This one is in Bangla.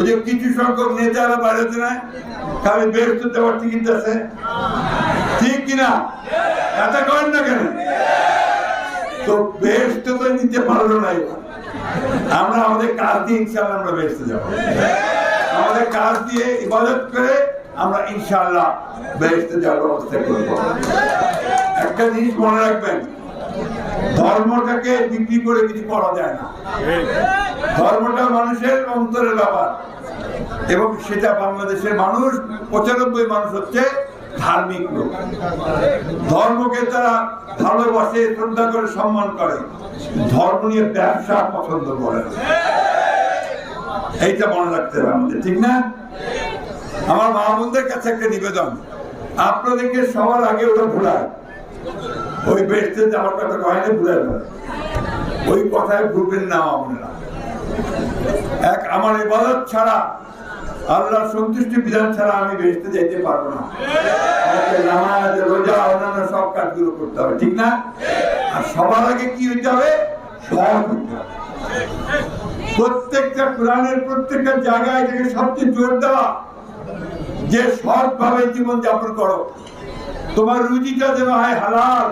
ওই যে কিছু সংখ্যক নেতারা বাড়াতে না খালি বেরোতে দেওয়ার টিকিট আছে, ঠিক কিনা? এত করেন না কেন? তো বেরোতে তো নিতে পারলো না। আমরা আমাদের কাজ দিয়ে ইনশাআল্লাহ আমরা বেরোতে যাবো। আমাদের কাজ দিয়ে ইবাদত করে আমরা ইনশাআল্লাহ বেরোতে যাওয়ার ব্যবস্থা করবো। একটা জিনিস মনে রাখবেন, ধর্মটাকে বিক্রি করে কিছু করা যায় না। ধর্মটা মানুষের অন্তরের ব্যাপার, এবং সেটা বাংলাদেশের মানুষ ৯৫ মানুষ হচ্ছে ধার্মিক লোক। ধর্মকে তারা ভালোবাসে, শ্রদ্ধা করে, সম্মান করে। ধর্ম নিয়ে ব্যবসা পছন্দ করে, এইটা মনে রাখতে হবে আমাদের, ঠিক না? আমার মা বোনদের কাছে একটা নিবেদন, আপনাদেরকে সবার আগে ওটা ভুলায়, ওই বেসতে যাওয়ার কথা কয় না, ভুলায় না, ওই কথায় ভুলবেন না আপনারা। এক আমার ইবাদত ছাড়া, আল্লাহর সন্তুষ্টি বিধান ছাড়া আমি বেহেশতে যেতে পারবো না। নামাজ, রোজা, অন্যান্য সব কাজগুলো করতে হবে, ঠিক না? আর সবার আগে কি হইতে হবে? সৎ হইতে হবে। প্রত্যেকটা কোরআনের প্রত্যেকটা জায়গায় থেকে সবচেয়ে জোর দেওয়া যে সৎ ভাবে জীবন যাপন করো, তোমার রুজিটা যেন হয় হালাল।